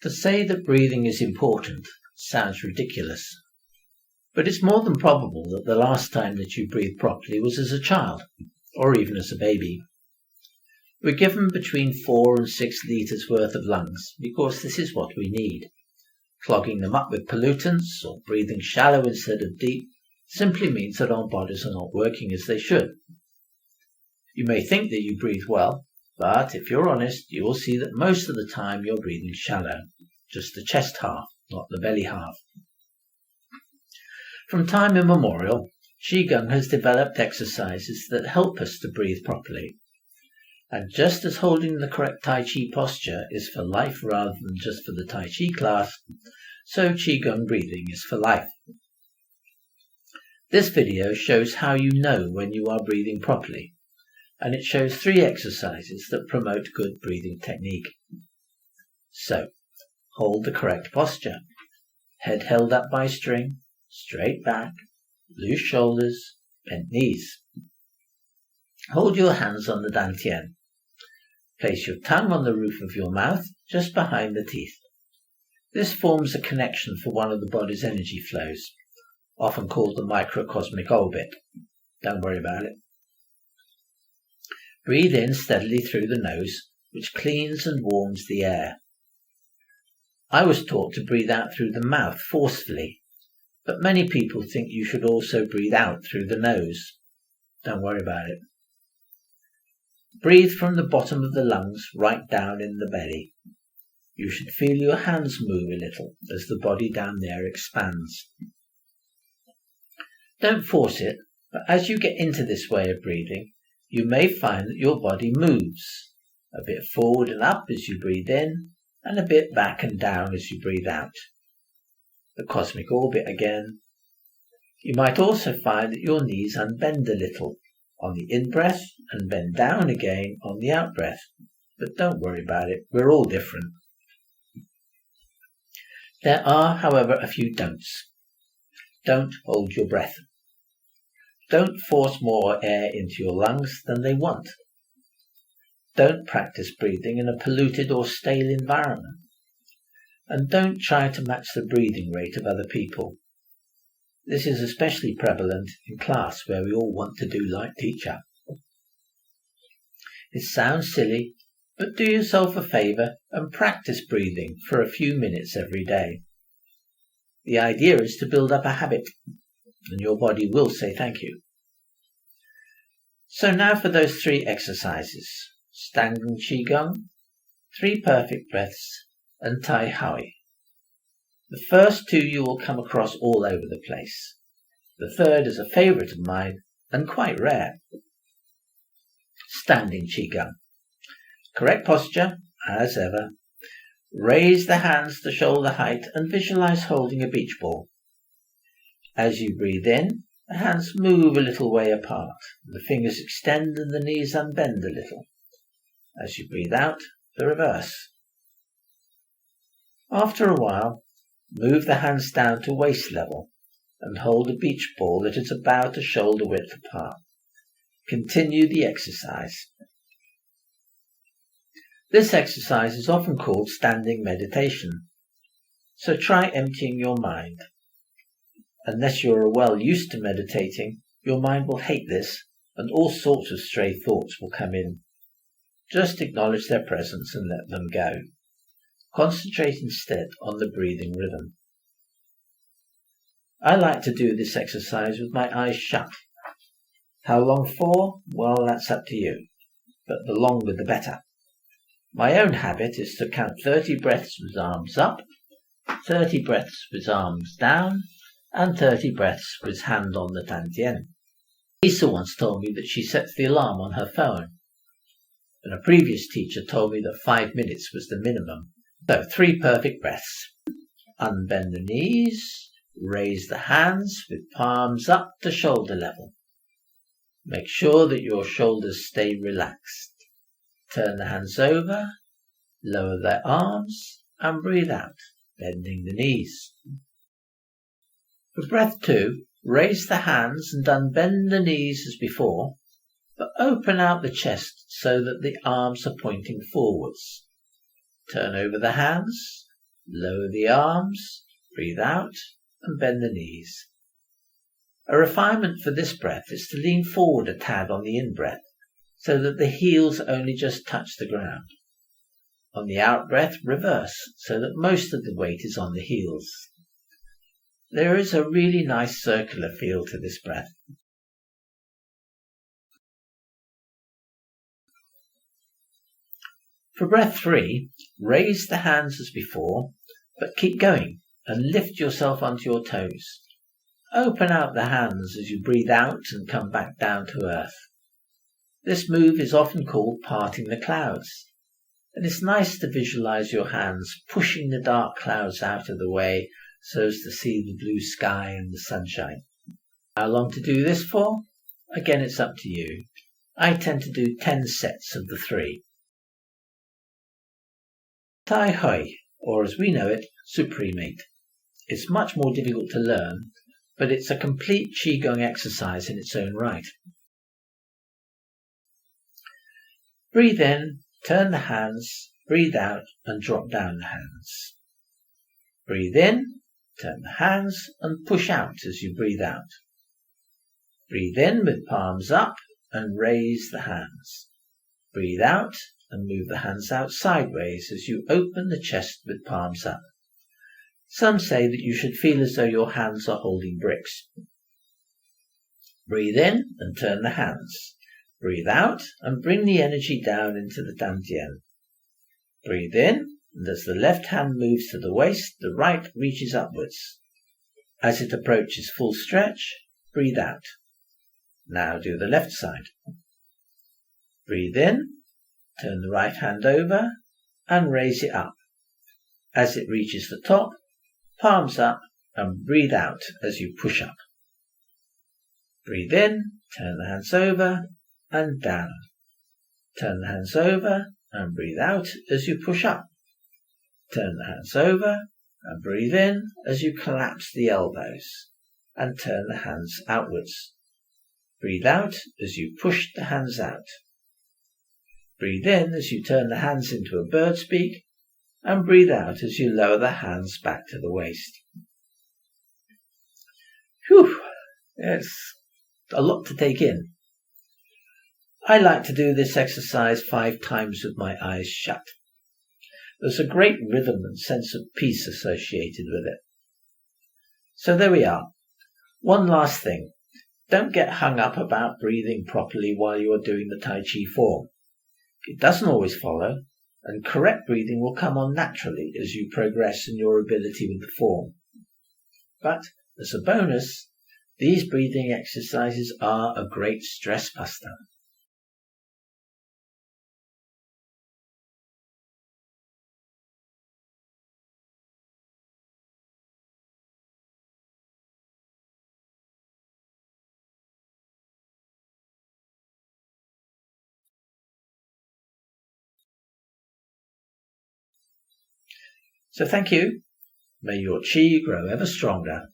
To say that breathing is important sounds ridiculous, but it's more than probable that the last time that you breathed properly was as a child, or even as a baby. We're given between 4 and 6 litres worth of lungs because this is what we need. Clogging them up with pollutants or breathing shallow instead of deep simply means that our bodies are not working as they should. You may think that you breathe well, but if you're honest, you will see that most of the time you're breathing shallow, just the chest half, not the belly half. From time immemorial, Qigong has developed exercises that help us to breathe properly. And just as holding the correct Tai Chi posture is for life rather than just for the Tai Chi class, so Qigong breathing is for life. This video shows how you know when you are breathing properly, and it shows 3 exercises that promote good breathing technique. So, hold the correct posture. Head held up by string, straight back, loose shoulders, bent knees. Hold your hands on the dantian. Place your tongue on the roof of your mouth, just behind the teeth. This forms a connection for one of the body's energy flows, often called the microcosmic orbit. Don't worry about it. Breathe in steadily through the nose, which cleans and warms the air. I was taught to breathe out through the mouth forcefully, but many people think you should also breathe out through the nose. Don't worry about it. Breathe from the bottom of the lungs right down in the belly. You should feel your hands move a little as the body down there expands. Don't force it, but as you get into this way of breathing, you may find that your body moves, a bit forward and up as you breathe in, and a bit back and down as you breathe out. The cosmic orbit again. You might also find that your knees unbend a little on the in-breath and bend down again on the out-breath. But don't worry about it, we're all different. There are, however, a few don'ts. Don't hold your breath. Don't force more air into your lungs than they want. Don't practice breathing in a polluted or stale environment. And don't try to match the breathing rate of other people. This is especially prevalent in class where we all want to do like teacher. It sounds silly, but do yourself a favour and practice breathing for a few minutes every day. The idea is to build up a habit, and your body will say thank you. So now for those 3 exercises: Standing Qigong, 3 perfect breaths, and Tai Hui. The first 2 you will come across all over the place. The third is a favourite of mine and quite rare. Standing Qigong. Correct posture, as ever. Raise the hands to shoulder height and visualize holding a beach ball. As you breathe in, the hands move a little way apart. The fingers extend and the knees unbend a little. As you breathe out, the reverse. After a while, move the hands down to waist level and hold a beach ball that is about a shoulder width apart. Continue the exercise. This exercise is often called standing meditation, so try emptying your mind. Unless you are well used to meditating, your mind will hate this and all sorts of stray thoughts will come in. Just acknowledge their presence and let them go. Concentrate instead on the breathing rhythm. I like to do this exercise with my eyes shut. How long for? Well, that's up to you, but the longer the better. My own habit is to count 30 breaths with arms up, 30 breaths with arms down, and 30 breaths with hand on the dantian. Lisa once told me that she sets the alarm on her phone, and a previous teacher told me that 5 minutes was the minimum. So 3 perfect breaths. Unbend the knees, raise the hands with palms up to shoulder level. Make sure that your shoulders stay relaxed. Turn the hands over, lower the arms, and breathe out, bending the knees. For breath 2, raise the hands and unbend the knees as before, but open out the chest so that the arms are pointing forwards. Turn over the hands, lower the arms, breathe out, and bend the knees. A refinement for this breath is to lean forward a tad on the in-breath, so that the heels only just touch the ground. On the out-breath, reverse, so that most of the weight is on the heels. There is a really nice circular feel to this breath. For breath 3, raise the hands as before, but keep going and lift yourself onto your toes. Open out the hands as you breathe out and come back down to earth. This move is often called parting the clouds, and it's nice to visualize your hands pushing the dark clouds out of the way so as to see the blue sky and the sunshine. How long to do this for? Again, it's up to you. I tend to do 10 sets of the 3. Tai Chi, or as we know it, Supremate. It's much more difficult to learn, but it's a complete Qigong exercise in its own right. Breathe in, turn the hands, breathe out and drop down the hands. Breathe in, turn the hands and push out as you breathe out. Breathe in with palms up and raise the hands. Breathe out and move the hands out sideways as you open the chest with palms up. Some say that you should feel as though your hands are holding bricks. Breathe in and turn the hands. Breathe out and bring the energy down into the dantian. Breathe in, and as the left hand moves to the waist, the right reaches upwards. As it approaches full stretch, breathe out. Now do the left side. Breathe in, turn the right hand over and raise it up. As it reaches the top, palms up and breathe out as you push up. Breathe in, turn the hands over and down. Turn the hands over and breathe out as you push up. Turn the hands over and breathe in as you collapse the elbows and turn the hands outwards. Breathe out as you push the hands out. Breathe in as you turn the hands into a bird's beak and breathe out as you lower the hands back to the waist. Whew, it's a lot to take in. I like to do this exercise 5 times with my eyes shut. There's a great rhythm and sense of peace associated with it. So there we are. One last thing. Don't get hung up about breathing properly while you are doing the Tai Chi form. It doesn't always follow, and correct breathing will come on naturally as you progress in your ability with the form. But, as a bonus, these breathing exercises are a great stress buster. So thank you. May your Qi grow ever stronger.